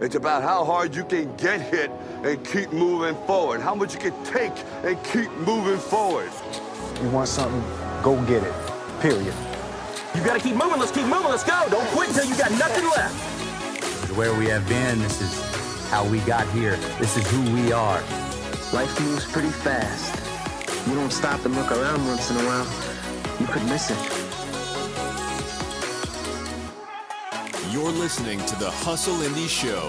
It's about how hard you can get hit and keep moving forward. How much you can take and keep moving forward. You want something, go get it. Period. You gotta keep moving, let's keep moving, let's go. Don't quit until you got nothing left. This is where we have been, this is how we got here, this is who we are. Life moves pretty fast. You don't stop and look around once in a while, you could miss it. You're listening to the Hustle Indie Show,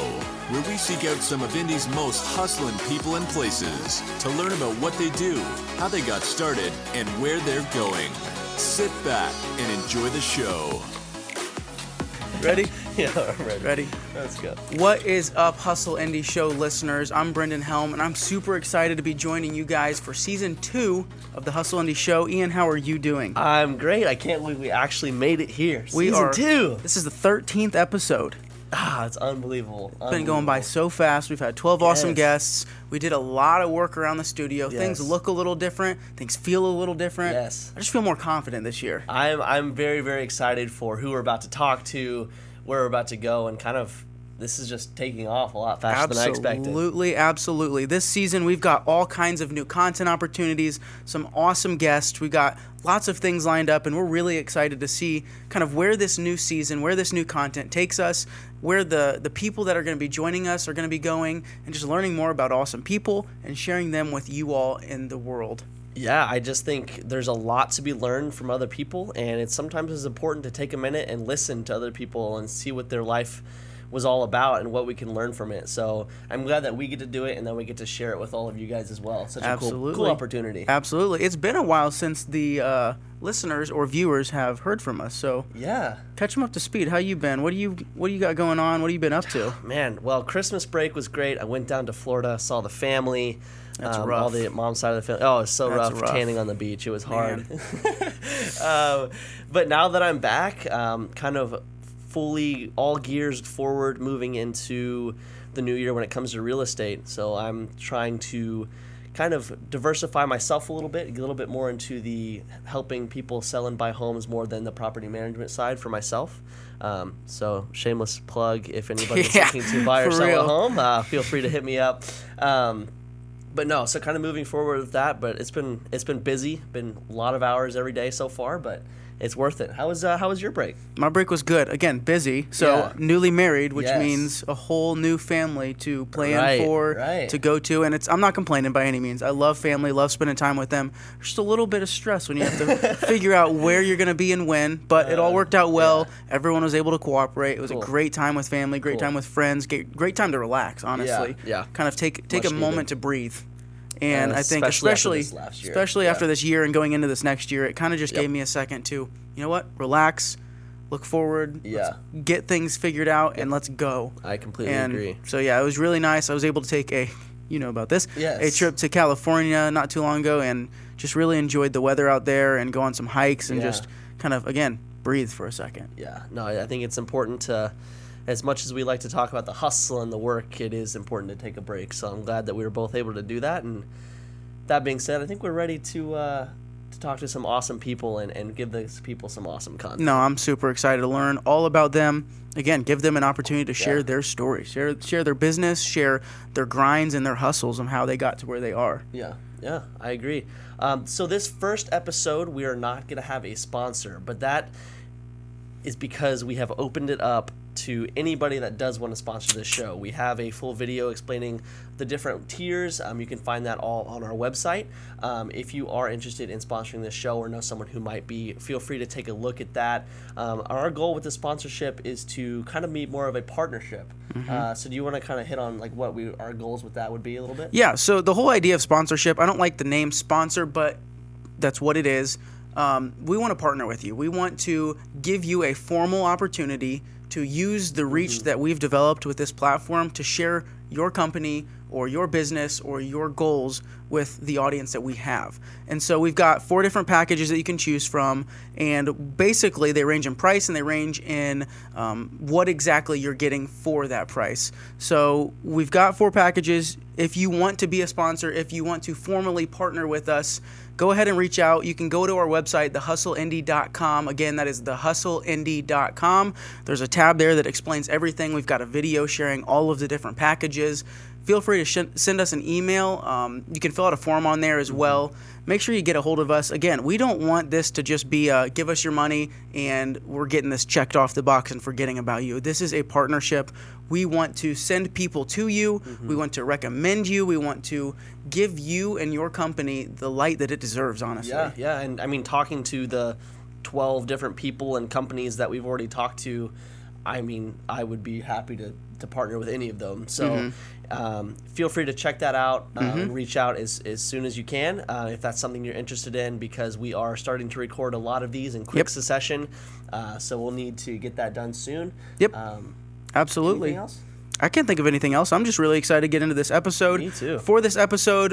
where we seek out some of Indy's most hustling people and places to learn about what they do, how they got started, and where they're going. Sit back and enjoy the show. Ready? Yeah, I'm ready. Ready? Let's go. What is up, Hustle Indie Show listeners? I'm Brendan Helm, and I'm super excited to be joining you guys for Season 2 of the Hustle Indie Show. Ian, how are you doing? I'm great. I can't believe we actually made it here. Season 2. This is the 13th episode. It's unbelievable. It's been going by so fast. We've had 12 awesome guests. We did a lot of work around the studio. Yes. Things look a little different. Things feel a little different. Yes. I just feel more confident this year. I'm very, very excited for who we're about to talk to, where we're about to go, and kind of this is just taking off a lot faster than I expected. Absolutely. This season, we've got all kinds of new content opportunities, some awesome guests. We've got lots of things lined up, and we're really excited to see kind of where this new season, where this new content takes us, where the people that are going to be joining us are going to be going, and just learning more about awesome people and sharing them with you all in the world. Yeah, I just think there's a lot to be learned from other people, and it's sometimes important to take a minute and listen to other people and see what their life was all about and what we can learn from it. So I'm glad that we get to do it, and then we get to share it with all of you guys as well. Such a cool opportunity. Absolutely. It's been a while since the listeners or viewers have heard from us. So yeah, catch them up to speed. How you been? What do you got going on? What have you been up to? Man, well, Christmas break was great. I went down to Florida, saw the family. That's rough. All the mom's side of the family. Oh, it was so rough tanning on the beach. It was hard. But now that I'm back, kind of fully all gears forward, moving into the new year when it comes to real estate. So I'm trying to kind of diversify myself a little bit more into the helping people sell and buy homes more than the property management side for myself. So shameless plug, if anybody's looking to buy or sell a home, feel free to hit me up. But no, so kind of moving forward with that, but it's been busy, been a lot of hours every day so far, but it's worth it. How was your break? My break was good. Again, busy. So newly married, which means a whole new family to plan for, to go to. And I'm not complaining by any means. I love family, love spending time with them. There's just a little bit of stress when you have to figure out where you're going to be and when. But it all worked out well. Yeah. Everyone was able to cooperate. It was a great time with family, great time with friends, great time to relax, honestly. Yeah. Kind of take a moment to breathe. And I think especially after after this year and going into this next year, it kind of just gave me a second to, you know what, relax, look forward, let's get things figured out, and let's go. I completely agree. So, yeah, it was really nice. I was able to take a trip to California not too long ago and just really enjoyed the weather out there and go on some hikes and just kind of, again, breathe for a second. Yeah, no, I think it's important to, as much as we like to talk about the hustle and the work, it is important to take a break. So I'm glad that we were both able to do that. And that being said, I think we're ready to talk to some awesome people and give those people some awesome content. No, I'm super excited to learn all about them. Again, give them an opportunity to share their story, share their business, share their grinds and their hustles and how they got to where they are. Yeah, I agree. So this first episode, we are not going to have a sponsor, but that is because we have opened it up to anybody that does want to sponsor this show. We have a full video explaining the different tiers. You can find that all on our website. If you are interested in sponsoring this show or know someone who might be, feel free to take a look at that. Our goal with the sponsorship is to kind of be more of a partnership. So do you want to kind of hit on like what our goals with that would be a little bit? Yeah, so the whole idea of sponsorship, I don't like the name sponsor, but that's what it is. We want to partner with you. We want to give you a formal opportunity to use the reach that we've developed with this platform to share your company or your business or your goals with the audience that we have. And so we've got 4 different packages that you can choose from, and basically they range in price and they range in what exactly you're getting for that price. So we've got 4 packages. If you want to be a sponsor, if you want to formally partner with us, go ahead and reach out. You can go to our website, thehustleindie.com. Again, that is thehustleindie.com. There's a tab there that explains everything. We've got a video sharing all of the different packages. Feel free to send us an email. You can fill out a form on there as well. Make sure you get a hold of us. Again, we don't want this to just be give us your money and we're getting this checked off the box and forgetting about you. This is a partnership. We want to send people to you. We want to recommend you. We want to give you and your company the light that it deserves, honestly. Yeah. And I mean, talking to the 12 different people and companies that we've already talked to, I mean, I would be happy to partner with any of them. So feel free to check that out and reach out as soon as you can if that's something you're interested in, because we are starting to record a lot of these in quick succession. So we'll need to get that done soon. Yep. Absolutely. Anything else? I can't think of anything else. I'm just really excited to get into this episode. Me too. For this episode,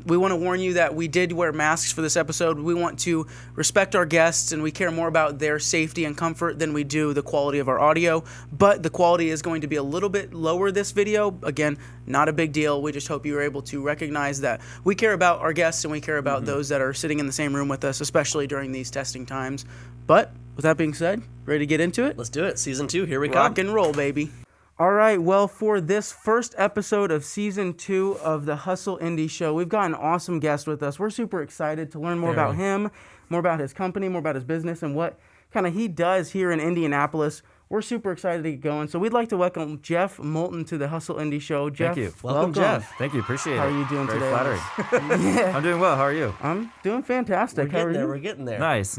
we want to warn you that we did wear masks for this episode. We want to respect our guests, and we care more about their safety and comfort than we do the quality of our audio. But the quality is going to be a little bit lower this video. Again, not a big deal. We just hope you are able to recognize that we care about our guests and we care about those that are sitting in the same room with us, especially during these testing times. But with that being said, ready to get into it? Let's do it. Season 2, here we go. Rock and roll, baby. All right, well, for this first episode of Season 2 of the Hustle Indie Show, we've got an awesome guest with us. We're super excited to learn more about him, more about his company, more about his business, and what kind of he does here in Indianapolis. We're super excited to get going. So we'd like to welcome Jeff Moulton to the Hustle Indie Show. Jeff, Thank you. Welcome, Jeff. Thank you. Appreciate it. How are you doing Very today? flattering. I'm doing well. How are you? I'm doing fantastic. How are you? We're getting there. Nice.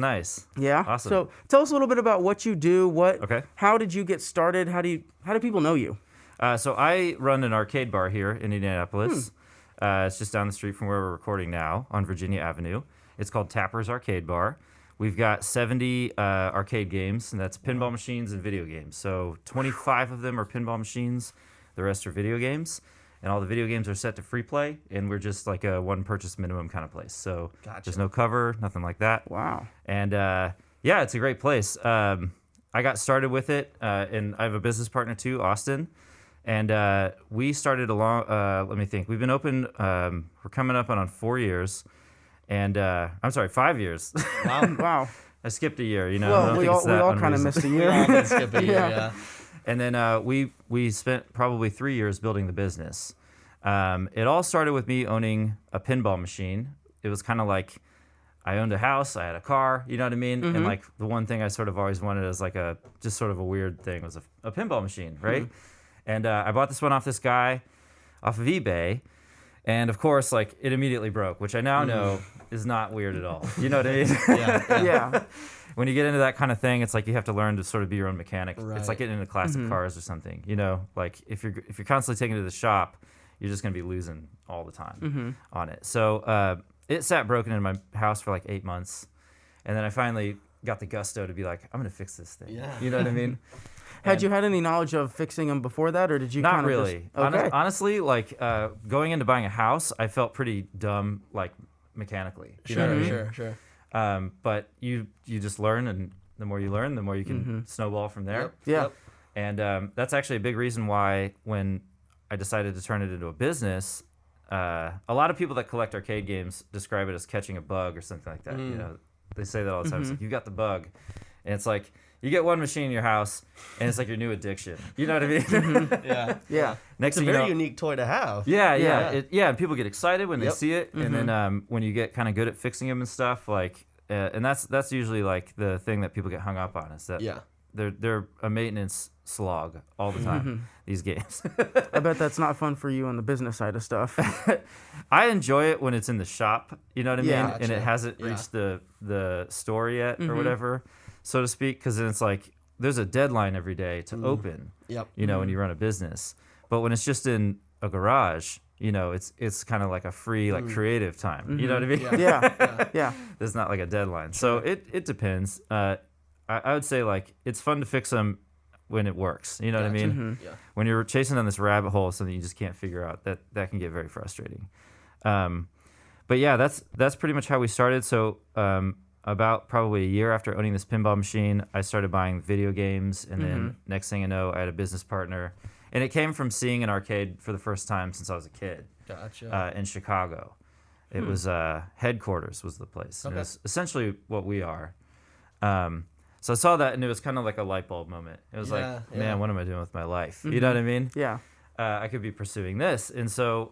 Yeah. Awesome. So tell us a little bit about what you do. Okay. How did you get started? How do people know you? So I run an arcade bar here in Indianapolis. It's just down the street from where we're recording now on Virginia Avenue. It's called Tapper's Arcade Bar. We've got 70 arcade games, and that's pinball machines and video games. So 25 of them are pinball machines. The rest are video games. And all the video games are set to free play, and we're just like a one purchase minimum kind of place. So there's no cover, nothing like that. Wow. And yeah, it's a great place. I got started with it, and I have a business partner too, Austin. And we started along, let me think. We've been open, we're coming up on 4 years. And I'm sorry, 5 years. Wow. I skipped a year, you know. Well, we all kind of missed a year. Yeah. And then we spent probably 3 years building the business. It all started with me owning a pinball machine. It was kind of like I owned a house, I had a car, you know what I mean? And like the one thing I sort of always wanted as like just sort of a weird thing was a pinball machine, right? And I bought this one off this guy off of eBay. And of course, like it immediately broke, which I now know is not weird at all. You know what I mean? Yeah. When you get into that kind of thing, it's like you have to learn to sort of be your own mechanic. Right. It's like getting into classic cars or something. You know, like if you're constantly taking it to the shop, you're just gonna be losing all the time on it. So it sat broken in my house for like 8 months, and then I finally got the gusto to be like, I'm gonna fix this thing. Yeah. You know what I mean? Had you had any knowledge of fixing them before that, or did you Not kind of really. Just, okay. Honestly, like going into buying a house, I felt pretty dumb, like mechanically. You know what I mean? Sure. But you just learn, and the more you learn, the more you can snowball from there. Yeah. And that's actually a big reason why when I decided to turn it into a business, a lot of people that collect arcade games describe it as catching a bug or something like that. You know, they say that all the time. It's like, you got the bug. And it's like, you get one machine in your house, and it's like your new addiction. You know what I mean? Yeah. Next It's a thing you very know, unique toy to have. Yeah. And people get excited when they see it, and then when you get kind of good at fixing them and stuff, like, and that's usually like the thing that people get hung up on is that they're a maintenance slog all the time. These games. I bet that's not fun for you on the business side of stuff. I enjoy it when it's in the shop. You know what I mean? Yeah. And it hasn't reached the store yet or whatever, so to speak, because then it's like there's a deadline every day to open. Yep. You know, when you run a business, but when it's just in a garage, you know, it's kind of like a free like creative time. You know what I mean? Yeah. There's not like a deadline, so it depends. I would say like it's fun to fix them when it works. You know what I mean? Yeah. When you're chasing down this rabbit hole of something you just can't figure out, that can get very frustrating. But yeah, that's pretty much how we started. So about probably a year after owning this pinball machine, I started buying video games, and then next thing I know, I had a business partner, and it came from seeing an arcade for the first time since I was a kid. Gotcha. In Chicago. It was headquarters was the place. And Okay. it was essentially what we are. So I saw that, and it was kind of like a light bulb moment. It was Yeah, like, man, what am I doing with my life? Mm-hmm. You know what I mean? Yeah. I could be pursuing this. And so,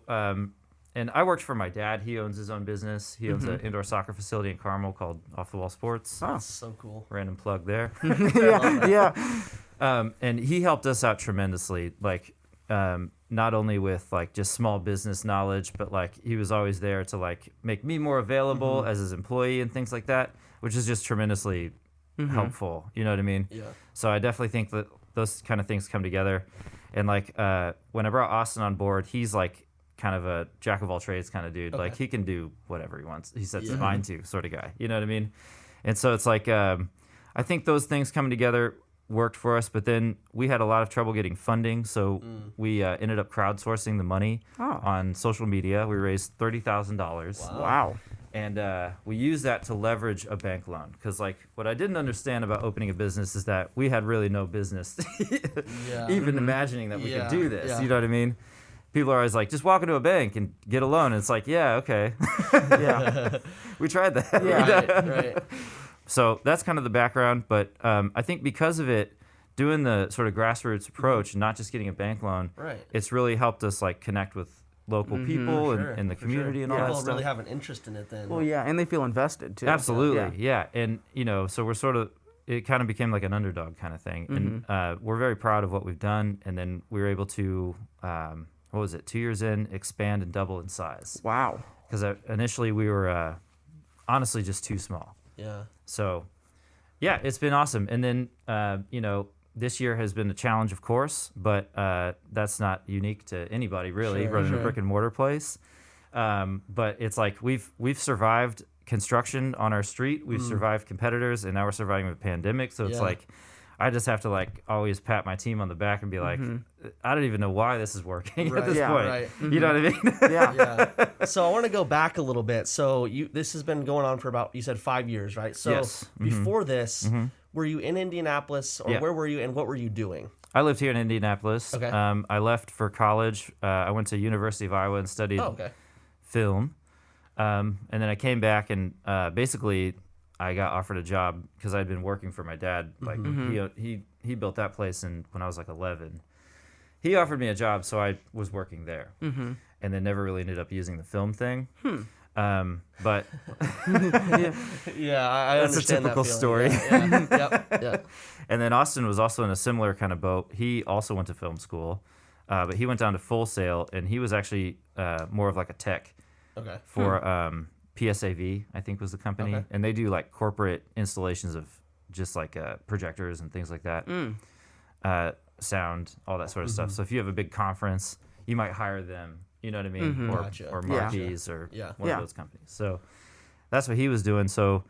and I worked for my dad. He owns his own business. He owns an indoor soccer facility in Carmel called Off the Wall Sports. Oh. That's so cool. Random plug there. Yeah. And he helped us out tremendously. Like, not only with like just small business knowledge, but like he was always there to like make me more available as his employee and things like that, which is just tremendously helpful. You know what I mean? Yeah. So I definitely think that those kind of things come together. And like when I brought Austin on board, he's like kind of a jack of all trades kind of dude. Like he can do whatever he wants. He sets his mind to sort of guy. You know what I mean? And so it's like I think those things coming together worked for us, but then we had a lot of trouble getting funding, so we ended up crowdsourcing the money on social media. We raised $30,000. Wow. And we used that to leverage a bank loan, because like what I didn't understand about opening a business is that we had really no business even imagining that we could do this. Yeah. You know what I mean? People are always like, just walk into a bank and get a loan. And it's like, yeah, okay. Yeah. We tried that. Right, right. So that's kind of the background. But I think because of it, doing the sort of grassroots approach, not just getting a bank loan, Right. it's really helped us like connect with local people and the community and all that People stuff. really have an interest in it then. Well, yeah, and they feel invested too. Absolutely, yeah. And you know, so we're sort of, it kind of became like an underdog kind of thing, and we're very proud of what we've done. And then we were able to, what was it, 2 years in, expand and double in size. Wow. Because initially we were honestly just too small. Yeah. So, yeah, it's been awesome. And then, you know, this year has been a challenge, of course, but that's not unique to anybody really running a brick and mortar place. But it's like we've survived construction on our street, we've survived competitors, and now we're surviving the pandemic. So it's like I just have to like always pat my team on the back and be like, I don't even know why this is working at this point. Right. You know what I mean? Yeah. So I want to go back a little bit. So this has been going on for about, you said 5 years, right? So Yes. before this, were you in Indianapolis, or where were you, and what were you doing? I lived here in Indianapolis. Okay. I left for college. I went to University of Iowa and studied film. And then I came back and basically I got offered a job because I'd been working for my dad. Like he built that place when I was like 11. He offered me a job, so I was working there, and then never really ended up using the film thing. But Yeah, I that's a understand typical that feeling. story. Yeah. Yep. And then Austin was also in a similar kind of boat. He also went to film school, but he went down to Full Sail, and he was actually more of like a tech Okay. for PSAV, I think was the company. Okay. And they do like corporate installations of just like projectors and things like that, sound, all that sort of stuff. So if you have a big conference, you might hire them, you know what I mean? Gotcha. Or Yeah. Marquis or Yeah. one of those companies. So that's what he was doing. So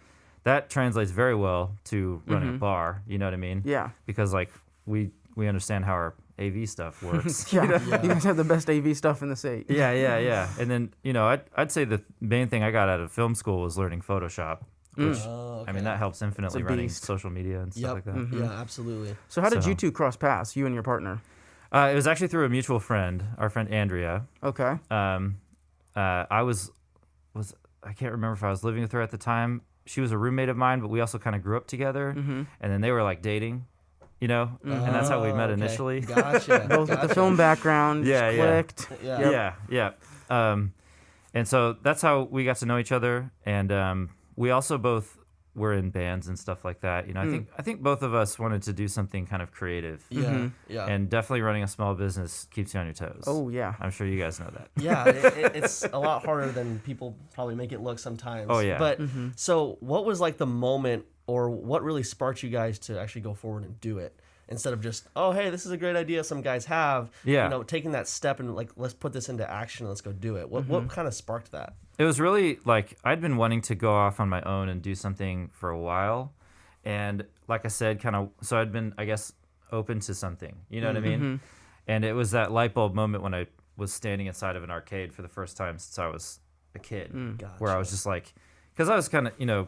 that translates very well to running a bar, you know what I mean? Yeah. Because like we understand how our AV stuff works. Yeah. You guys have the best AV stuff in the state. Yeah. And then, you know, I'd say the main thing I got out of film school was learning Photoshop, which, I mean, that helps infinitely It's a running beast. social media and stuff Yep. like that. Yeah, absolutely. So how did So- you two cross paths, you and your partner? It was actually through a mutual friend, our friend Andrea. Okay. I can't remember if I was living with her at the time. She was a roommate of mine, but we also kind of grew up together. And then they were like dating, you know, and that's how we met Okay. initially. Gotcha. Both with the film background, Yeah, just yeah. clicked. Yeah. Yeah. And so that's how we got to know each other. And we also both were in bands and stuff like that. You know, I think both of us wanted to do something kind of creative. Yeah. Yeah. And definitely running a small business keeps you on your toes. Oh, yeah. I'm sure you guys know that. Yeah, it's a lot harder than people probably make it look sometimes. Oh, yeah. But so what was like the moment, or what really sparked you guys to actually go forward and do it, instead of just, oh, hey, this is a great idea some guys have. Yeah. You know, taking that step and like, let's put this into action, let's go do it. What kind of sparked that? It was really like I'd been wanting to go off on my own and do something for a while. And like I said, kind of, so I'd been, I guess, open to something. You know what I mean? And it was that light bulb moment when I was standing inside of an arcade for the first time since I was a kid, where I was just like, because I was kind of, you know,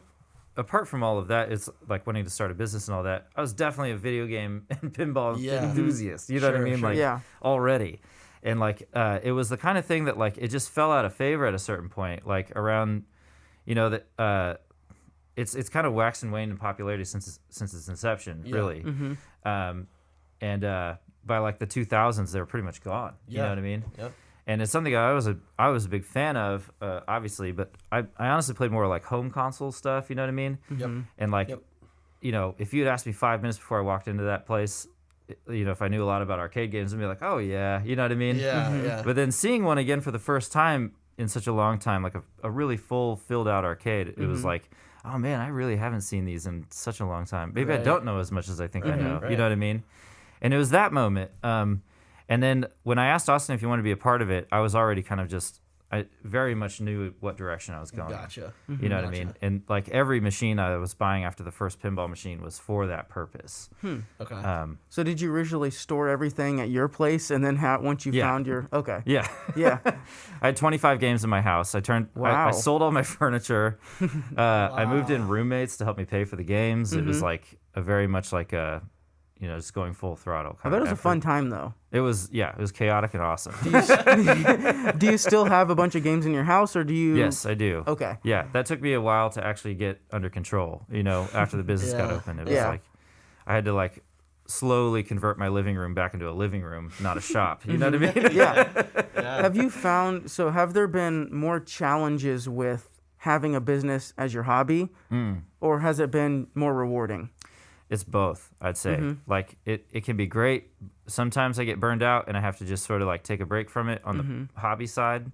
apart from all of that, it's like wanting to start a business and all that. I was definitely a video game and pinball enthusiast. You know what I mean? Like already. And like it was the kind of thing that like it just fell out of favor at a certain point, like around, that it's kind of waxed and waned in popularity since its inception, really. And by like the 2000s, they were pretty much gone. You know what I mean? Yep. And it's something I was a big fan of, obviously, but I honestly played more like home console stuff. You know what I mean? Yep. And like, if you had asked me 5 minutes before I walked into that place, if I knew a lot about arcade games, I'd be like, oh yeah, you know what I mean? Yeah. But then seeing one again for the first time in such a long time, like a really full, filled out arcade, it was like, oh man, I really haven't seen these in such a long time. Maybe I don't know as much as I think I know. You know what I mean? And it was that moment. And then when I asked Austin if he wanted to be a part of it, I was already kind of I very much knew what direction I was going. Gotcha. You know what I mean? And like every machine I was buying after the first pinball machine was for that purpose. Okay. So did you originally store everything at your place, and then once you found your Yeah. Yeah. I had 25 games in my house. I Wow. sold all my furniture. I moved in roommates to help me pay for the games. It was like a very much like a, just going full throttle. I bet it was a fun time though. It was chaotic and awesome. Do you still have a bunch of games in your house, or do you? Yes, I do. Okay. Yeah, that took me a while to actually get under control. After the business got open, it was like I had to like slowly convert my living room back into a living room, not a shop. You know what I mean? Yeah. Have you found? So have there been more challenges with having a business as your hobby, or has it been more rewarding? It's both, I'd say. Like it can be great. Sometimes I get burned out and I have to just sort of like take a break from it on the hobby side.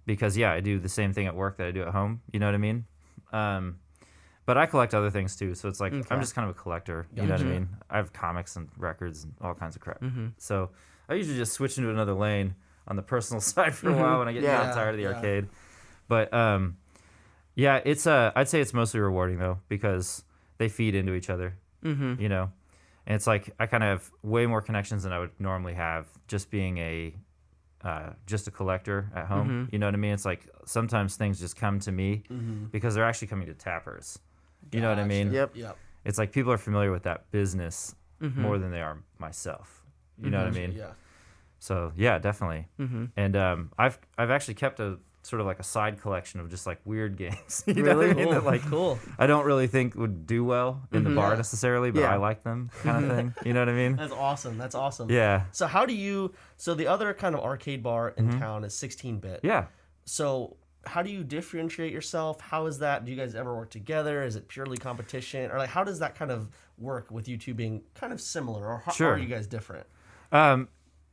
Because I do the same thing at work that I do at home. You know what I mean? But I collect other things too. So it's like, I'm just kind of a collector. You know what I mean? I have comics and records and all kinds of crap. So I usually just switch into another lane on the personal side for a while when I get tired of the arcade. But it's I'd say it's mostly rewarding though, because they feed into each other, and it's like I kind of have way more connections than I would normally have just being just a collector at home. You know what I mean? It's like sometimes things just come to me because they're actually coming to tappers. You know what I mean? Yep. It's like people are familiar with that business more than they are myself. You know what I mean? Yeah. So yeah, definitely. And I've actually kept a sort of like a side collection of just like weird games. You know what I mean? That like Cool. I don't really think would do well in the bar necessarily, but I like them kind of thing. You know what I mean? That's awesome. That's awesome. Yeah. So so the other kind of arcade bar in town is 16-bit. Yeah. So how do you differentiate yourself? How is that? Do you guys ever work together? Is it purely competition? Or like how does that kind of work with you two being kind of similar? Or how are you guys different?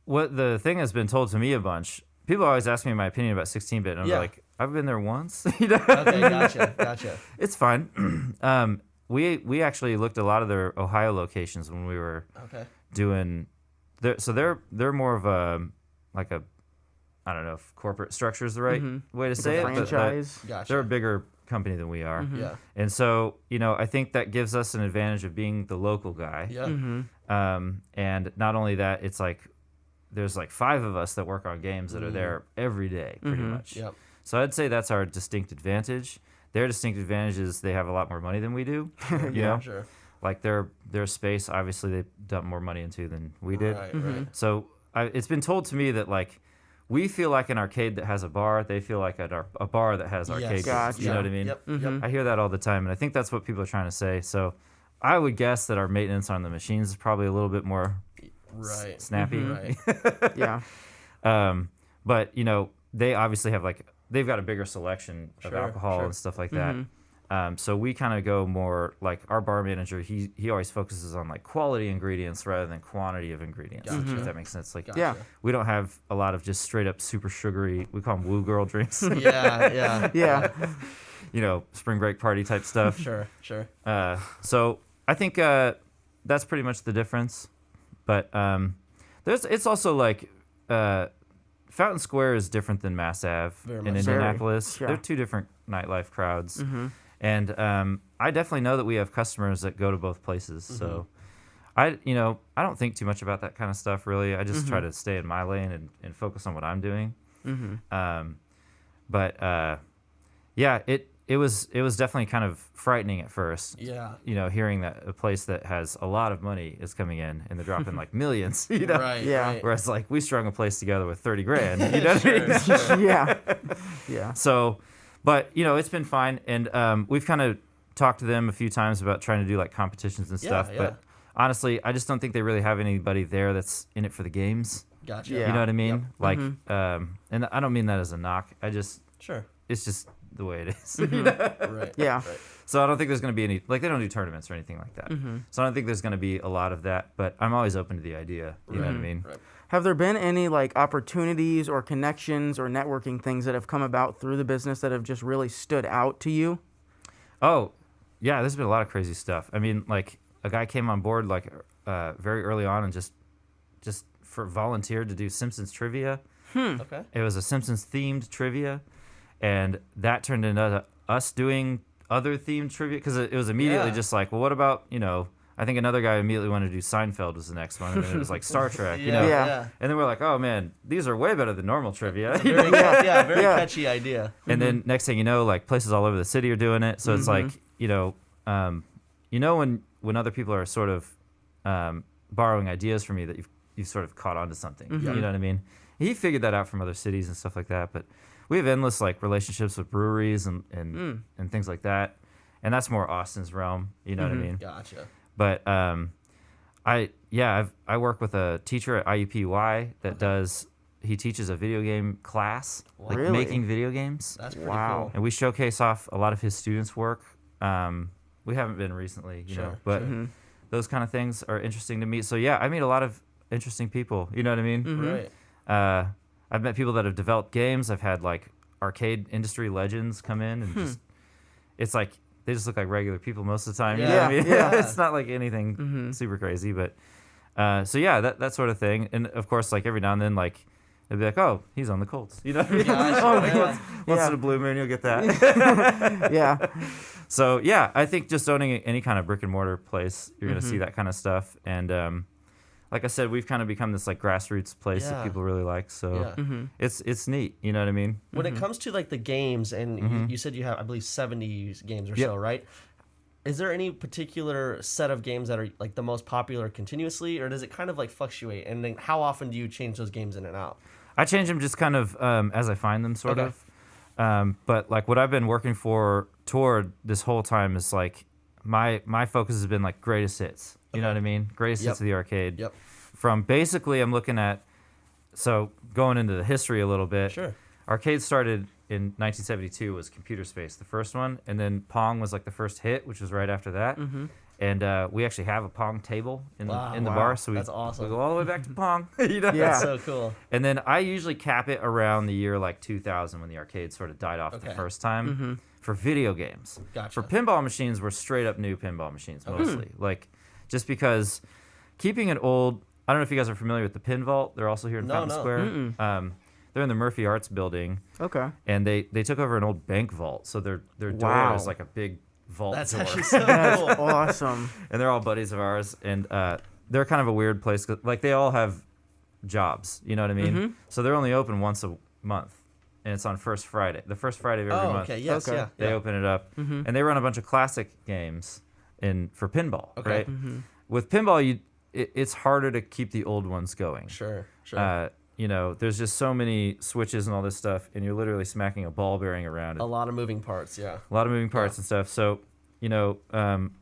What the thing has been told to me a bunch. People always ask me my opinion about 16-bit, and I'm like, I've been there once. Okay, gotcha. It's fine. We actually looked at a lot of their Ohio locations when we were doing. So they're more of a like a, I don't know if corporate structure is the right way to say it. Franchise. Gotcha. They're a bigger company than we are. Yeah. And so I think that gives us an advantage of being the local guy. Yeah. And not only that, it's like there's like 5 of us that work on games that are there every day, pretty much. Yep. So I'd say that's our distinct advantage. Their distinct advantage is they have a lot more money than we do. You know? Sure. Like their space, obviously they dump more money into than we did. Right. So it's been told to me that like we feel like an arcade that has a bar. They feel like a bar that has arcade games. Gotcha. You know what I mean? Yep. I hear that all the time, and I think that's what people are trying to say. So I would guess that our maintenance on the machines is probably a little bit more snappy. Right. Yeah. But they obviously have they've got a bigger selection of alcohol and stuff like that. So we kind of go more like our bar manager. He always focuses on like quality ingredients rather than quantity of ingredients. If that makes sense. Like we don't have a lot of just straight up super sugary. We call them woo girl drinks. Yeah. Spring break party type stuff. Sure. So I think that's pretty much the difference. But it's also like Fountain Square is different than Mass Ave in Indianapolis. Very. Yeah. They're 2 different nightlife crowds. And I definitely know that we have customers that go to both places. So I don't think too much about that kind of stuff really. I just try to stay in my lane and focus on what I'm doing. But it it was definitely kind of frightening at first. Yeah. You know, hearing that a place that has a lot of money is coming in and they're dropping like millions. You know, Right. Yeah. Right. whereas like we strung a place together with 30 grand. You know what I mean? Sure. Yeah. Yeah. So, but you know, it's been fine, and we've kind of talked to them a few times about trying to do like competitions and stuff. Yeah. But honestly, I just don't think they really have anybody there that's in it for the games. Gotcha. Yeah. You know what I mean? Yep. Like, and I don't mean that as a knock. Sure. It's just the way it is. Right. Yeah. Right. So I don't think there's going to be any, like, they don't do tournaments or anything like that. So I don't think there's going to be a lot of that, but I'm always open to the idea. You know what I mean? Right. Have there been any like opportunities or connections or networking things that have come about through the business that have just really stood out to you? Oh, yeah, there's been a lot of crazy stuff. I mean, like, a guy came on board, like, very early on and just for volunteered to do Simpsons trivia. Okay. It was a Simpsons themed trivia, and that turned into us doing other themed trivia because it was immediately Yeah. just like, well, what about, you know, I think another guy immediately wanted to do Seinfeld was the next one, and then it was like Star Trek, you know. Yeah. And then we're like, oh man, these are way better than normal trivia. you Very, know? very Yeah. catchy idea. And then next thing you know, like places all over the city are doing it. So it's like, you know when other people are sort of borrowing ideas from you that you've sort of caught on to something. You know what I mean? He figured that out from other cities and stuff like that. But we have endless like relationships with breweries and things like that. And that's more Austin's realm. You know what I mean? Gotcha. But I work with a teacher at IUPUI that he teaches a video game class, like Really? making video games. That's pretty Wow. cool. And we showcase off a lot of his students' work. We haven't been recently, you know, Sure, but those kind of things are interesting to me. So yeah, I meet a lot of interesting people. You know what I mean? Right. I've met people that have developed games. I've had like arcade industry legends come in and just, it's like they just look like regular people most of the time. You know what I Yeah, mean? yeah. It's not like anything super crazy, but so yeah, that sort of thing. And of course, like every now and then, like they'll be like, "Oh, he's on the Colts." You know what I mean? Gotcha. Yeah. Once Yeah. in a blue moon, you'll get that. Yeah. So yeah, I think just owning any kind of brick and mortar place, you're gonna see that kind of stuff. And like I said, we've kind of become this like grassroots place that Yeah. people really like. So Yeah. it's neat. You know what I mean? When it comes to like the games, and you said you have, I believe, 70 games or Yep. so, right? Is there any particular set of games that are like the most popular continuously, or does it kind of like fluctuate? And then how often do you change those games in and out? I change them just kind of as I find them, sort Okay. of. But like what I've been working toward this whole time is like my focus has been like greatest hits. You know what I mean? Greatest hits of the arcade. Yep. From basically, I'm looking at, so going into the history a little bit. Sure. Arcade started in 1972 was Computer Space, the first one, and then Pong was like the first hit, which was right after that. And we actually have a Pong table in the Wow. bar, so That's awesome. we go all the way back to Pong. You know? Yeah. That's so cool. And then I usually cap it around the year like 2000 when the arcade sort of died off the Okay. first time for video games. Gotcha. For pinball machines, we're straight up new pinball machines mostly. Like just because keeping it old. I don't know if you guys are familiar with the Pin Vault. They're also here in Fountain Square. They're in the Murphy Arts building, Okay. and they took over an old bank vault. So their door Wow. is like a big vault That's door. actually so That's cool. awesome. And they're all buddies of ours, and they're kind of a weird place. 'Cause, like they all have jobs, you know what I mean? So they're only open once a month, and it's on first Friday, the first Friday of every Oh, month. okay. Yes. Okay. Yeah. They yeah. open it up, and they run a bunch of classic games for pinball. Okay. Right? With pinball, it's harder to keep the old ones going. Sure. Sure. You know, there's just so many switches and all this stuff, and you're literally smacking a ball bearing around it. A lot of moving parts. Yeah. A lot of moving parts and stuff. So, you know,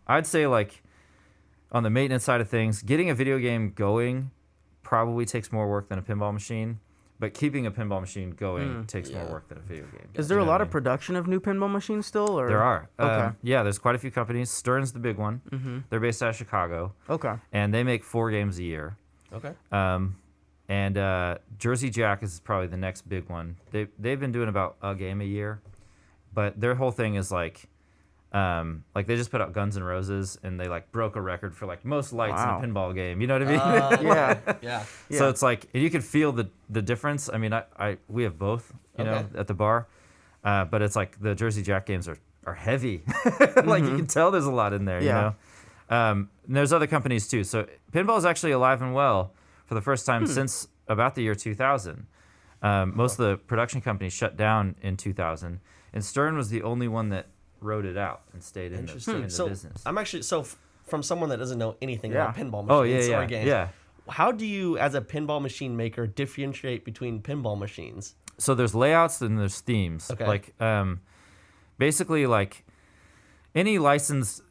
I'd say like on the maintenance side of things, getting a video game going probably takes more work than a pinball machine, but keeping a pinball machine going takes more work than a video game. Is there You a know lot what I of mean? production of new pinball machines still? Or? There are. Okay. Yeah, there's quite a few companies. Stern's the big one. They're based out of Chicago, Okay. and they make 4 games a year. Okay. And Jersey Jack is probably the next big one. They've been doing about a game a year, but their whole thing is like they just put out Guns N' Roses, and they like broke a record for like most lights Wow. in a pinball game. You know what I mean? Yeah. Yeah. So it's like you can feel the difference. I mean, we have both, you know, at the bar, but it's like the Jersey Jack games are heavy. Like you can tell there's a lot in there. Yeah. You know, and there's other companies too. So pinball is actually alive and well for the first time since about the year 2000. Most of the production companies shut down in 2000, and Stern was the only one that rode it out and stayed in the So business. I'm actually from someone that doesn't know anything Yeah. about pinball machines Oh, yeah, or games. yeah. How do you, as a pinball machine maker, differentiate between pinball machines? So there's layouts and there's themes. Okay. Like basically like any licensed.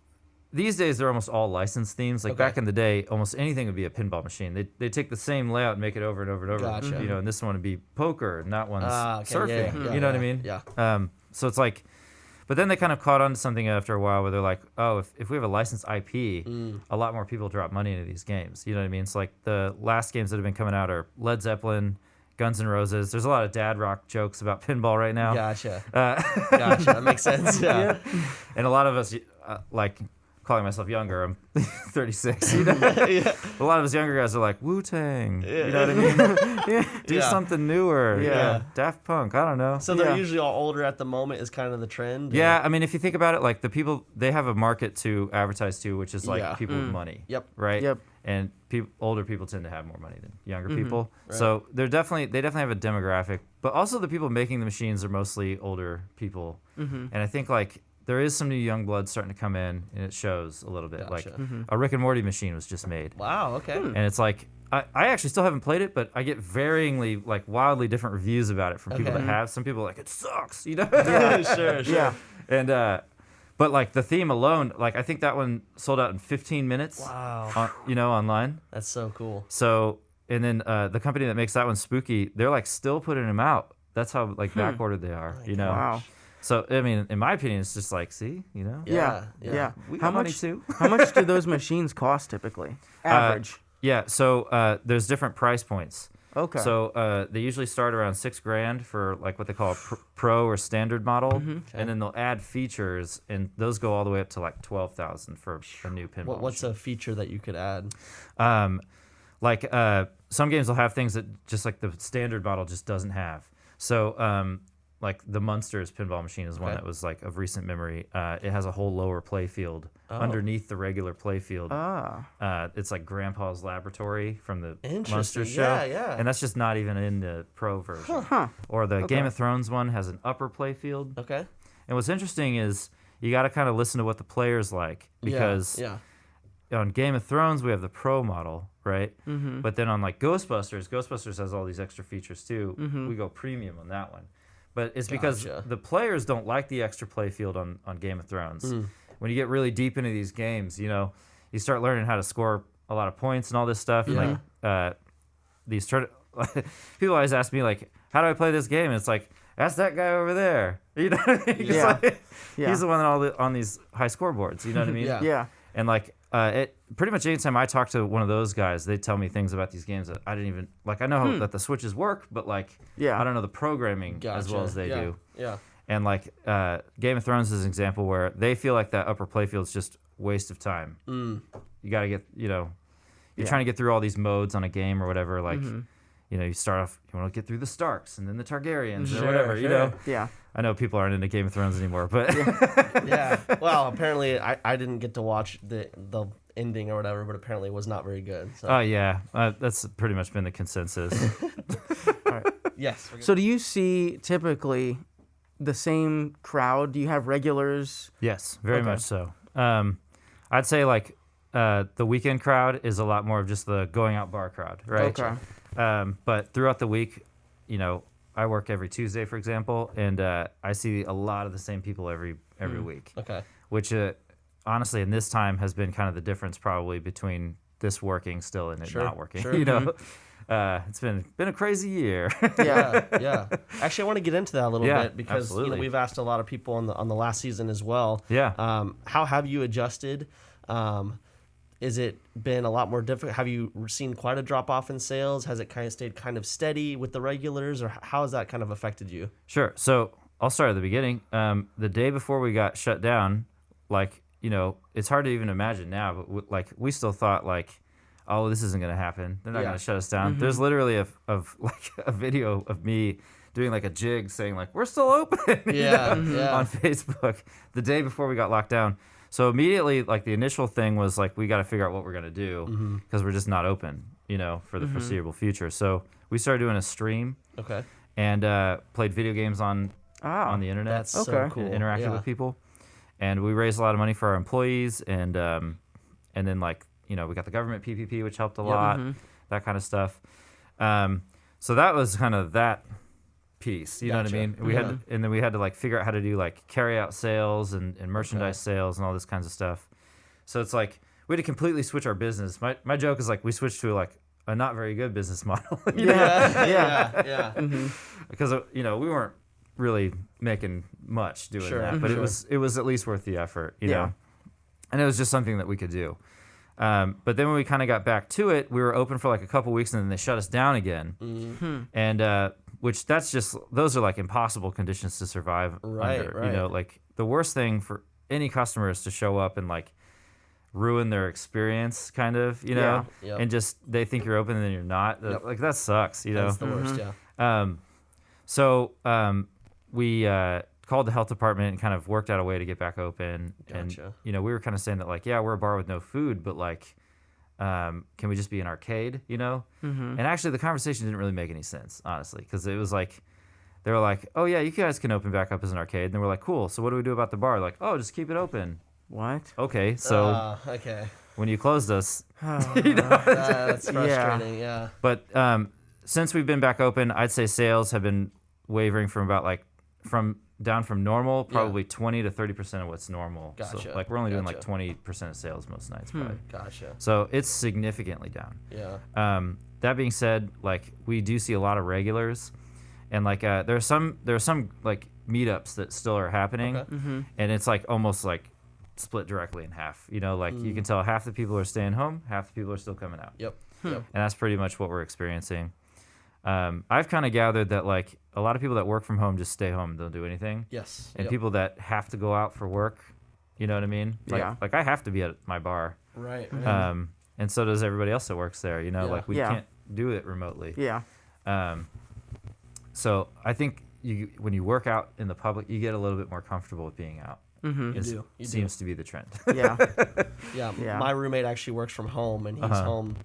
These days they're almost all licensed themes. Like Okay. back in the day, almost anything would be a pinball machine. They take the same layout and make it over and over and over. Gotcha. You know, and this one would be poker, and that one's Okay, surfing. yeah, You know what I yeah, mean? yeah. So it's like, but then they kind of caught on to something after a while where they're like, oh, if we have a licensed IP, a lot more people drop money into these games. You know what I mean? It's like the last games that have been coming out are Led Zeppelin, Guns N' Roses. There's a lot of dad rock jokes about pinball right now. Gotcha. Gotcha. That makes sense. Yeah. And a lot of us, like calling myself younger, I'm 36. You know? A lot of us younger guys are like Wu-Tang. You know what I mean? Do Yeah. something newer. Yeah. Daft Punk. I don't know. So they're usually all older at the moment is kind of the trend. Yeah, I mean, if you think about it, like the people, they have a market to advertise to, which is like Yeah. people with money. Yep. Right. Yep. And older people tend to have more money than younger people. So they definitely have a demographic, but also the people making the machines are mostly older people. And I think like there is some new young blood starting to come in, and it shows a little bit. Gotcha. Like a Rick and Morty machine was just made. Wow. Okay. And it's like I actually still haven't played it, but I get varyingly like wildly different reviews about it from people that have. Some people are like it sucks, you know. Sure. Yeah. And but like the theme alone, like I think that one sold out in 15 minutes. Wow. Online. That's so cool. So and then the company that makes that one, Spooky, they're like still putting them out. That's how like back ordered they are. You know. Wow. So I mean, in my opinion, it's just like, see, you know. Yeah. Yeah. Yeah. We How got money much? too. How much do those machines cost typically? Average. Yeah. So there's different price points. Okay. So they usually start around $6,000 for like what they call a pro or standard model, and then they'll add features, and those go all the way up to like $12,000 for a new pinball. What's a feature that you could add? Like some games will have things that just like the standard model just doesn't have. So like the Munsters pinball machine is one that was like of recent memory. It has a whole lower play field underneath the regular play field. It's like Grandpa's Laboratory from the Munsters show. Yeah. And that's just not even in the pro version. Or the Game of Thrones one has an upper play field. Okay. And what's interesting is you got to kind of listen to what the players like, because on Game of Thrones we have the pro model, right? But then on like Ghostbusters has all these extra features too. We go premium on that one. But it's because the players don't like the extra play field on Game of Thrones. When you get really deep into these games, you know, you start learning how to score a lot of points and all this stuff. And like these people always ask me like, how do I play this game? And it's like, ask that guy over there. You know what I mean? He's the one on these high scoreboards. You know what I mean? Yeah. And like it pretty much anytime I talk to one of those guys, they tell me things about these games that I didn't even like. I know that the switches work, but like I don't know the programming as well as they do. Yeah. And like Game of Thrones is an example where they feel like that upper playfield is just waste of time. You got to get, you know, you're trying to get through all these modes on a game or whatever. Like, you know, you start off, you want to get through the Starks and then the Targaryens or whatever, you know. Yeah. I know people aren't into Game of Thrones anymore, but Well, apparently I didn't get to watch the ending or whatever, but apparently it was not very good. So. oh yeah, that's pretty much been the consensus. Yes. So do you see typically the same crowd? Do you have regulars? Yes, very much so. I'd say like the weekend crowd is a lot more of just the going out bar crowd, right? Okay. But throughout the week, you know, I work every Tuesday, for example, and I see a lot of the same people every week. Okay. Which honestly, in this time, has been kind of the difference probably between this working still and it not working. Sure. You know, it's been a crazy year. Yeah. Actually, I want to get into that a little Yeah, bit because absolutely. we've asked a lot of people on the last season as well. Yeah. How have you adjusted? Is it been a lot more difficult? Have you seen quite a drop off in sales? Has it kind of stayed kind of steady with the regulars, or how has that kind of affected you? Sure. So I'll start at the beginning. The day before we got shut down, like, you know, it's hard to even imagine now, but like we still thought like, oh, this isn't going to happen. They're not going to shut us down. There's literally a video of me doing like a jig saying like, we're still open you know, on Facebook the day before we got locked down. So immediately, like the initial thing was like, we got to figure out what we're going to do because we're just not open, you know, for the foreseeable future. So we started doing a stream and played video games on the internet. That's so cool. And interacted with people. and we raised a lot of money for our employees, and then like we got the government PPP, which helped a lot, that kind of stuff. So that was kind of that piece, you know what I mean? We had, and then we had to like figure out how to do like carry out sales and merchandise sales and all this kinds of stuff. So it's like we had to completely switch our business. My joke is like we switched to like a not very good business model. Because we weren't really making much doing that, but it was at least worth the effort, you know. And it was just something that we could do. But then when we kind of got back to it, we were open for like a couple weeks, and then they shut us down again. And which those are like impossible conditions to survive under. You know, like the worst thing for any customer is to show up and like ruin their experience, kind of, and just they think you're open and then you're not. Like that sucks, That's the worst, So we called the health department and kind of worked out a way to get back open. Gotcha. And we were kind of saying that like, yeah, we're a bar with no food, but like, can we just be an arcade, And actually the conversation didn't really make any sense, honestly, because it was like, they were like, oh yeah, you guys can open back up as an arcade. And then we're like, cool, so what do we do about the bar? Like, oh, just keep it open. What? Okay, so when you closed us, that's frustrating, But since we've been back open, I'd say sales have been wavering from about like, down from normal, probably 20 to 30% of what's normal. Gotcha. So like we're only doing like 20% of sales most nights, probably. Gotcha. So it's significantly down. Yeah. That being said, like we do see a lot of regulars, and like there are some like meetups that still are happening, and it's like almost like split directly in half. Like you can tell half the people are staying home, half the people are still coming out. Yep. And that's pretty much what we're experiencing. I've kind of gathered that like a lot of people that work from home just stay home and don't do anything. Yes. And people that have to go out for work, you know what I mean? Like, like I have to be at my bar. Right. And so does everybody else that works there, like we can't do it remotely. Yeah. So I think when you work out in the public, you get a little bit more comfortable with being out. You seems to be the trend. Yeah. My roommate actually works from home, and he's home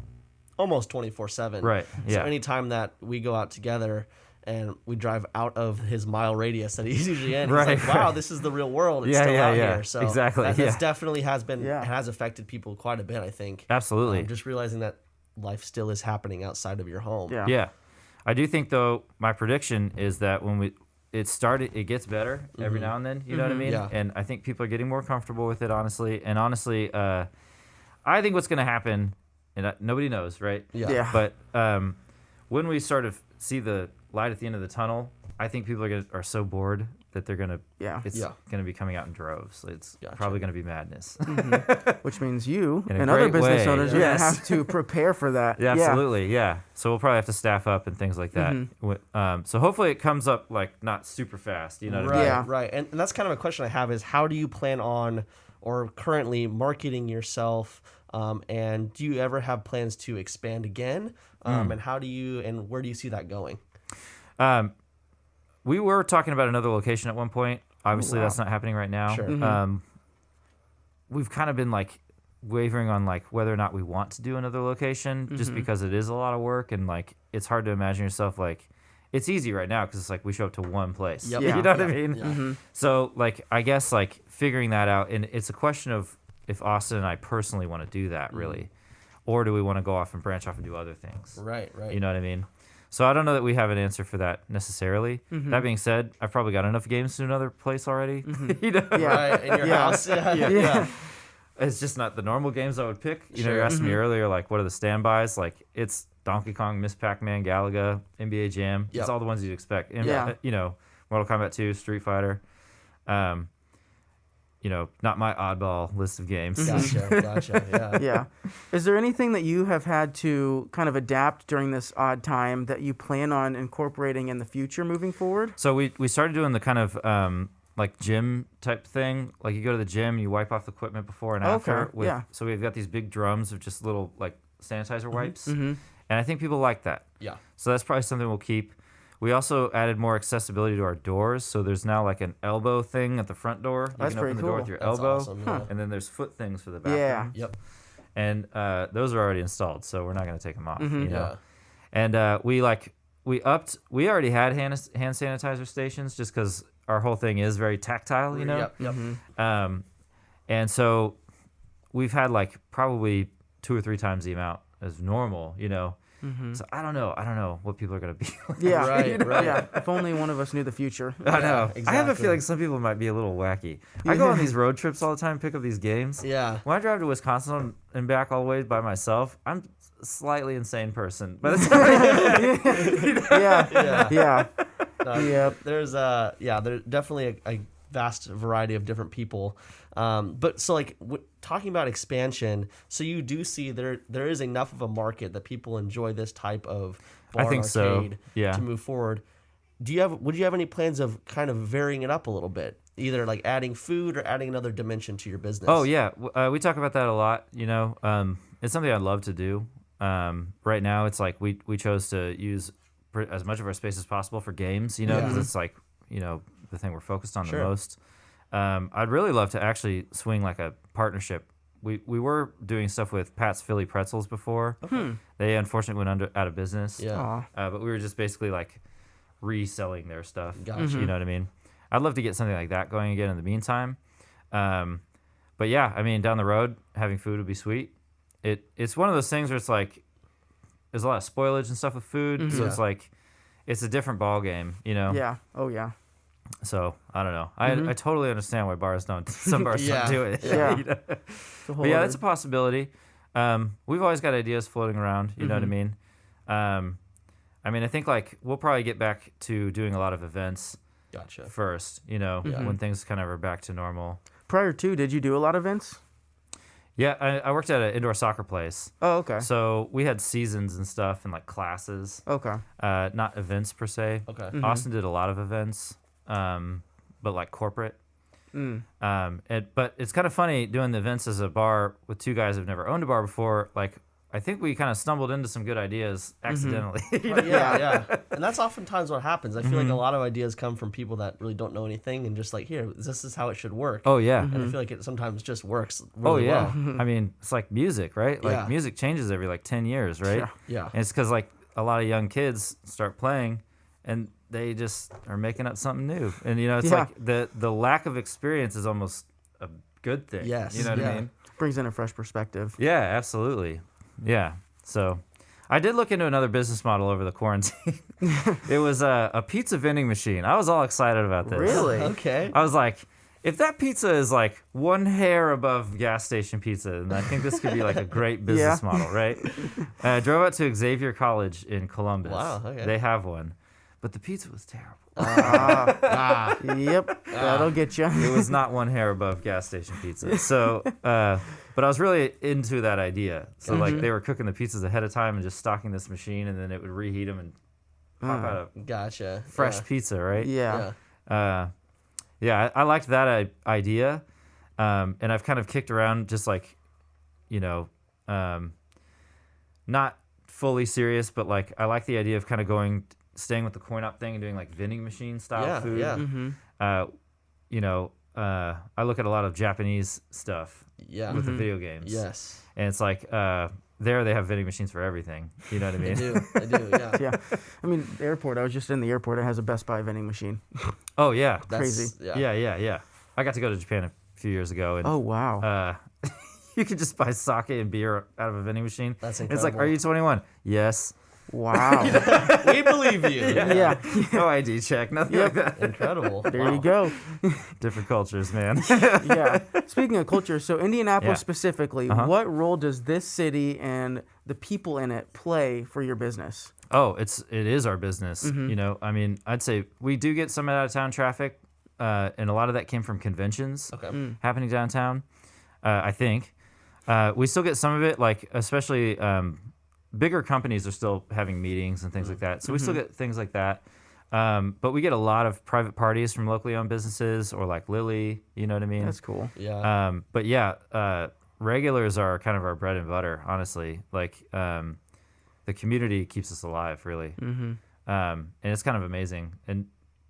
almost 24/7. Right. So anytime that we go out together and we drive out of his mile radius that he's usually in, he's like, wow, this is the real world. It's still out here. So exactly. That definitely has affected people quite a bit, I think. Absolutely. Just realizing that life still is happening outside of your home. Yeah. I do think though, my prediction is that when it gets better every now and then, you know what I mean? Yeah. And I think people are getting more comfortable with it, honestly. And honestly, I think what's going to happen, and nobody knows, right? Yeah. But when we sort of see the light at the end of the tunnel, I think people are so bored that they're gonna gonna be coming out in droves. It's probably gonna be madness. Which means you In a and other great business way, owners are gonna have to prepare for that. Yeah, absolutely. Yeah. So we'll probably have to staff up and things like that. So hopefully it comes up like not super fast. You know what I mean? Yeah. Right. And that's kind of a question I have is how do you plan on or currently marketing yourself? And do you ever have plans to expand again? And where do you see that going? We were talking about another location at one point. Obviously, that's not happening right now. Sure. We've kind of been like wavering on like whether or not we want to do another location, just because it is a lot of work and like it's hard to imagine yourself like it's easy right now because it's like we show up to one place. Yep. You know what I mean? Yeah. So like I guess like figuring that out, and it's a question of if Austin and I personally want to do that really, or do we want to go off and branch off and do other things? Right. You know what I mean? So I don't know that we have an answer for that necessarily. That being said, I've probably got enough games to another place already. You know? Right, in your house. Yeah. It's just not the normal games I would pick. You know, you asked me earlier, like, what are the standbys? Like, it's Donkey Kong, Miss Pac-Man, Galaga, NBA Jam. It's all the ones you'd expect. And, you know, Mortal Kombat 2, Street Fighter. You know, not my oddball list of games. Gotcha. Yeah. Is there anything that you have had to kind of adapt during this odd time that you plan on incorporating in the future moving forward? So we started doing the kind of like gym type thing. Like you go to the gym, you wipe off the equipment before and after. So we've got these big drums of just little like sanitizer wipes. And I think people like that. Yeah. So that's probably something we'll keep. We also added more accessibility to our doors, so there's now like an elbow thing at the front door. You That's can open pretty the door cool. with your That's elbow, awesome, and then there's foot things for the bathroom. Yep. And those are already installed, so we're not going to take them off. You know? Yeah. And we already had hand sanitizer stations just because our whole thing is very tactile, you know. Yep. And so we've had like probably 2 or 3 times the amount as normal, you know. So I don't know what people are gonna be like. Yeah, Right, right. Yeah, if only one of us knew the future. I know. I have a exactly. feeling some people might be a little wacky. I go on these road trips all the time, pick up these games. Yeah. When I drive to Wisconsin and back all the way by myself, I'm a slightly insane person. By the time Yeah. Yep. There's there's definitely a vast variety of different people. But so like talking about expansion, so you do see there is enough of a market that people enjoy this type of bar I think and so, arcade yeah. to move forward. Would you have any plans of kind of varying it up a little bit? Either like adding food or adding another dimension to your business? Oh yeah, we talk about that a lot. You know, it's something I'd love to do. Right now, it's like we chose to use as much of our space as possible for games. You know, because it's like, you know, the thing we're focused on the most. I'd really love to actually swing like a partnership. We were doing stuff with Pat's Philly Pretzels before. They unfortunately went out of business. Yeah. But we were just basically like reselling their stuff. Gotcha. You know what I mean? I'd love to get something like that going again in the meantime. But yeah, I mean, down the road, having food would be sweet. It's one of those things where it's like there's a lot of spoilage and stuff with food, so it's like it's a different ball game, you know. Yeah. Oh yeah. So I don't know. I totally understand why some bars don't do it. Yeah. You know? But yeah, that's a possibility. We've always got ideas floating around. You know what I mean? I mean, I think like we'll probably get back to doing a lot of events Gotcha. first. You know, when things kind of are back to normal. Prior to, did you do a lot of events? Yeah, I worked at an indoor soccer place. Oh, okay. So we had seasons and stuff and like classes. Okay. Not events per se. Okay. Austin did a lot of events, but like corporate. But it's kind of funny doing the events as a bar with 2 guys who've never owned a bar before. Like, I think we kind of stumbled into some good ideas accidentally. Yeah. And that's oftentimes what happens. I feel like a lot of ideas come from people that really don't know anything and just like, here, this is how it should work. Oh yeah. And I feel like it sometimes just works Oh really yeah. well. I mean, it's like music, right? Like Yeah. music changes every like 10 years, right? Yeah. And it's because like a lot of young kids start playing and they just are making up something new. And you know, it's Yeah. like the lack of experience is almost a good thing. Yes. You know what Yeah. I mean? Brings in a fresh perspective. Yeah, absolutely. Yeah. So I did look into another business model over the quarantine. It was a pizza vending machine. I was all excited about this. Really? Okay. I was like, if that pizza is like one hair above gas station pizza, then I think this could be like a great business model, right? I drove out to Xavier College in Columbus. Wow, okay. They have one. But the pizza was terrible. Yep. That'll get you. It was not one hair above gas station pizza. So, but I was really into that idea. So, like, they were cooking the pizzas ahead of time and just stocking this machine, and then it would reheat them and pop out a Gotcha. fresh pizza, right? Yeah. Yeah. I liked that idea. And I've kind of kicked around just like, you know, not fully serious, but like, I like the idea of kind of staying with the coin op thing and doing like vending machine style food. Yeah. You know, I look at a lot of Japanese stuff Yeah. with the video games. Yes. And it's like, there they have vending machines for everything. You know what I mean? I do. Yeah. Yeah. I mean, the airport, I was just in the airport. It has a Best Buy vending machine. Oh yeah. Crazy. Yeah. I got to go to Japan a few years ago and Oh, wow. you could just buy sake and beer out of a vending machine. That's It's like, incredible. are you 21? Yes. Wow. We believe you. Yeah. No ID check, nothing like that. Incredible. There you go. Different cultures, man. Yeah. Speaking of culture, so Indianapolis Yeah. specifically, what role does this city and the people in it play for your business? Oh, it is our business. You know, I mean, I'd say we do get some out of town traffic, and a lot of that came from conventions happening downtown. I think we still get some of it, like especially bigger companies are still having meetings and things like that. So we still get things like that. But we get a lot of private parties from locally owned businesses or like Lily. You know what I mean? That's cool. Yeah. But yeah, regulars are kind of our bread and butter, honestly. Like, the community keeps us alive, really. And it's kind of amazing. And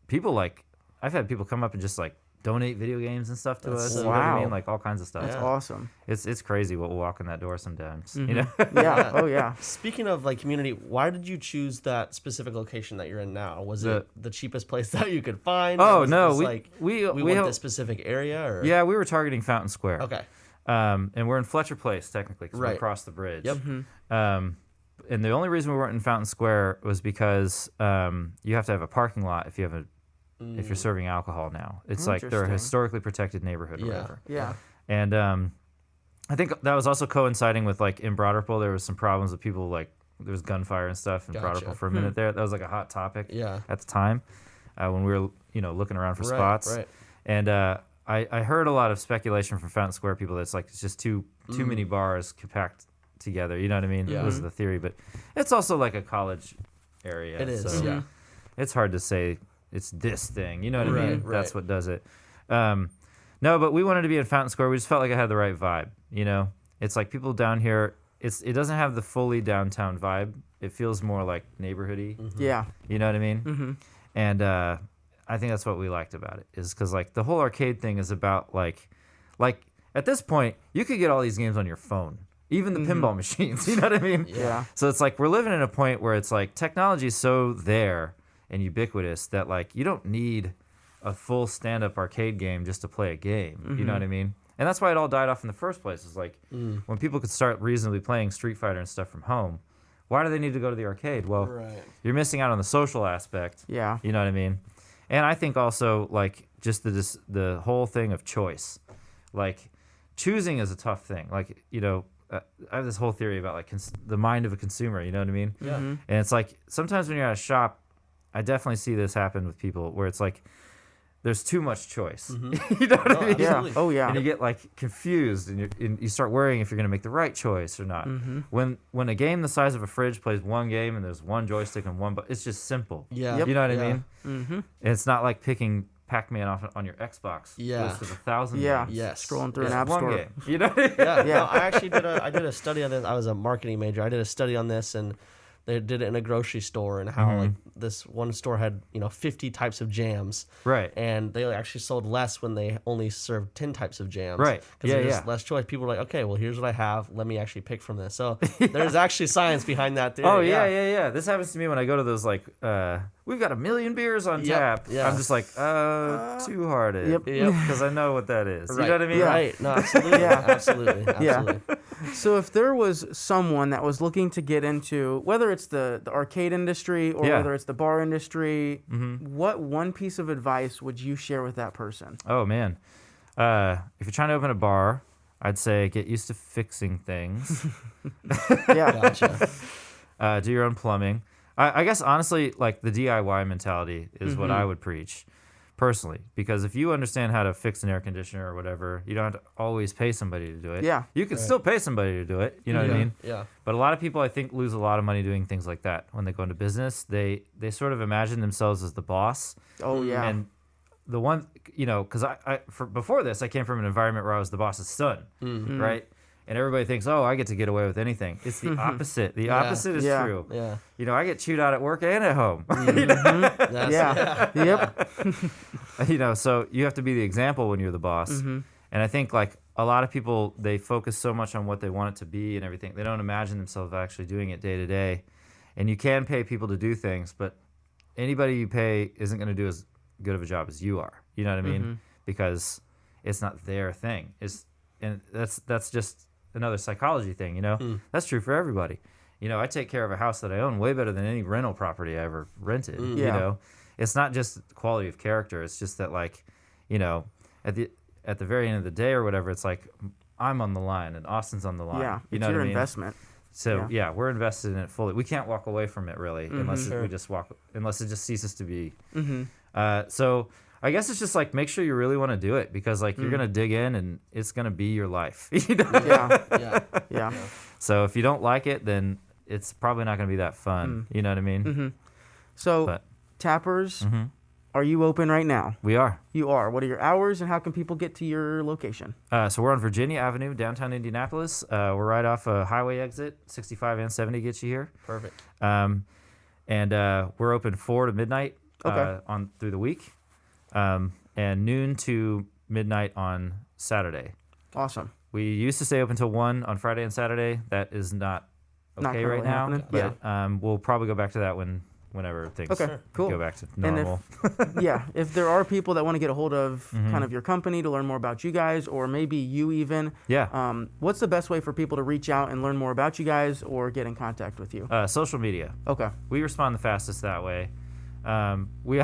people like, I've had people come up and just like donate video games and stuff to us. You know what Wow. I mean? Like all kinds of stuff. That's awesome. It's crazy what will walk in that door sometimes. Mm-hmm. You know? Yeah. Oh yeah. Speaking of like community, why did you choose that specific location that you're in now? Was it the cheapest place that you could find? Oh, Was it no, just we- like we want have- this specific area or Yeah, we were targeting Fountain Square. Okay. And we're in Fletcher Place technically because we're Right. across the bridge. Yep. And the only reason we weren't in Fountain Square was because you have to have a parking lot if you have if you're serving alcohol now. It's like they're a Interesting. historically protected neighborhood or Yeah. whatever. Yeah. And I think that was also coinciding with like in Broad Ripple there was some problems with people like there was gunfire and stuff in Broad Gotcha. Ripple for a minute there. That was like a hot topic Yeah. at the time when we were looking around for Right, spots. right. And I heard a lot of speculation from Fountain Square people that's like it's just too many bars packed together. You know what I mean? Yeah. That was the theory, but it's also like a college area. It is, so yeah. It's hard to say it's this thing. You know what I Right, mean? right. That's what does it. No, but we wanted to be in Fountain Square. We just felt like it had the right vibe. You know, it's like people down here. It doesn't have the fully downtown vibe. It feels more like neighborhoody. Yeah. You know what I mean? And I think that's what we liked about it is because like the whole arcade thing is about like at this point you could get all these games on your phone, even the pinball machines. You know what I mean? Yeah. So it's like we're living in a point where it's like technology is so there and ubiquitous that like you don't need a full stand-up arcade game just to play a game. You know what I mean? And that's why it all died off in the first place. Is like when people could start reasonably playing Street Fighter and stuff from home. Why do they need to go to the arcade? Well, you're missing out on the social aspect. Yeah. You know what I mean? And I think also like just the whole thing of choice, like choosing is a tough thing. Like I have this whole theory about like the mind of a consumer. You know what I mean? Yeah. And it's like sometimes when you're at a shop, I definitely see this happen with people where it's like there's too much choice. You know what I mean? Yeah. Absolutely. Oh yeah. And you get like confused, and you start worrying if you're going to make the right choice or not. When a game the size of a fridge plays one game and there's one joystick and one, but it's just simple. Yeah. Yep. You know what I Yeah. mean? And it's not like picking Pac-Man off on your Xbox Yeah. list of 1,000 Yeah. games. Yes. Scrolling through It's an app one store. game. You know? Yeah, Yeah. No, I actually did a study on this. I was a marketing major. I did a study on this, and they did it in a grocery store, and how like this one store had 50 types of jams, Right. and they actually sold less when they only served 10 types of jams, Right. Because Yeah, there's yeah. less choice. People were like, okay, well here's what I have. Let me actually pick from this. So there's actually science behind that theory. Oh yeah. This happens to me when I go to those like we've got 1 million beers on Yep, tap. yeah. I'm just like too hard Yep. because I know what that is. Right. You know what I mean? Yeah. Right. No, absolutely. Yeah. Absolutely. Yeah. Absolutely. So if there was someone that was looking to get into whether it's the arcade industry or Yeah. whether it's the bar industry, what one piece of advice would you share with that person? Oh man, if you're trying to open a bar, I'd say get used to fixing things. Yeah. Gotcha. Do your own plumbing. I guess honestly, like the DIY mentality is what I would preach personally, because if you understand how to fix an air conditioner or whatever, you don't have to always pay somebody to do it. Yeah. You can still pay somebody to do it. You know what I mean? Yeah. But a lot of people, I think, lose a lot of money doing things like that when they go into business. They sort of imagine themselves as the boss. Oh yeah. And the one, because before this, I came from an environment where I was the boss's son, right? And everybody thinks, oh, I get to get away with anything. It's the opposite. The opposite is Yeah. true. Yeah. I get chewed out at work and at home. That's, yeah. Yep. So you have to be the example when you're the boss. And I think like a lot of people, they focus so much on what they want it to be and everything. They don't imagine themselves actually doing it day to day. And you can pay people to do things, but anybody you pay isn't going to do as good of a job as you are. You know what I mean? Because it's not their thing. And that's just another psychology thing, That's true for everybody. I take care of a house that I own way better than any rental property I ever rented. Yeah. It's not just quality of character. It's just that like, at the very end of the day or whatever, it's like I'm on the line and Austin's on the line. Yeah. You It's know your what I mean? investment. So yeah, we're invested in it fully. We can't walk away from it really unless Sure. unless it just ceases to be. So I guess it's just like make sure you really want to do it because like you're gonna dig in and it's gonna be your life. Yeah. yeah. Yeah. So if you don't like it, then it's probably not gonna be that fun. You know what I mean? So But- tappers, are you open right now? We are. You are. What are your hours and how can people get to your location? So we're on Virginia Avenue, downtown Indianapolis. We're right off a highway exit. 65 and 70 gets you here. Perfect. And we're open 4 to midnight Okay. on through the week. and noon to midnight on Saturday. Awesome. We used to stay open till 1 on Friday and Saturday. That is not Not okay right currently now. happening. But we'll probably go back to that whenever things Okay, cool. go back to And normal. yeah, if there are people that want to get a hold of kind of your company to learn more about you guys, or maybe you even, what's the best way for people to reach out and learn more about you guys or get in contact with you? Social media. Okay. We respond the fastest that way. We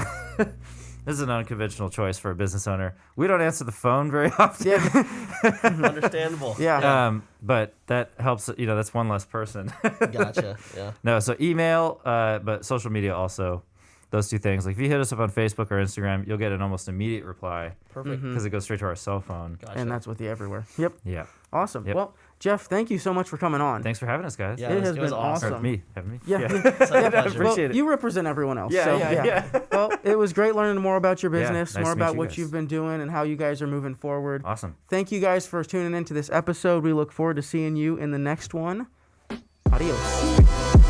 this is an unconventional choice for a business owner. We don't answer the phone very often. Yeah. Understandable. Yeah. But that helps. That's one less person. Gotcha. Yeah. No, so email, but social media also. Those two things. Like if you hit us up on Facebook or Instagram, you'll get an almost immediate reply. Perfect. Because it goes straight to our cell phone. Gotcha. And that's with you everywhere. Yep. Yeah. Awesome. Yep. Well, Jeff, thank you so much for coming on. Thanks for having us, guys. Yeah, It has it was been awesome. awesome. Having me. Yeah. It's a pleasure. Well, Appreciate it. you represent everyone else. Yeah, so, yeah. Well, it was great learning more about your business, nice more to meet about you what guys. you've been doing and how you guys are moving forward. Awesome. Thank you guys for tuning into this episode. We look forward to seeing you in the next one. Adios.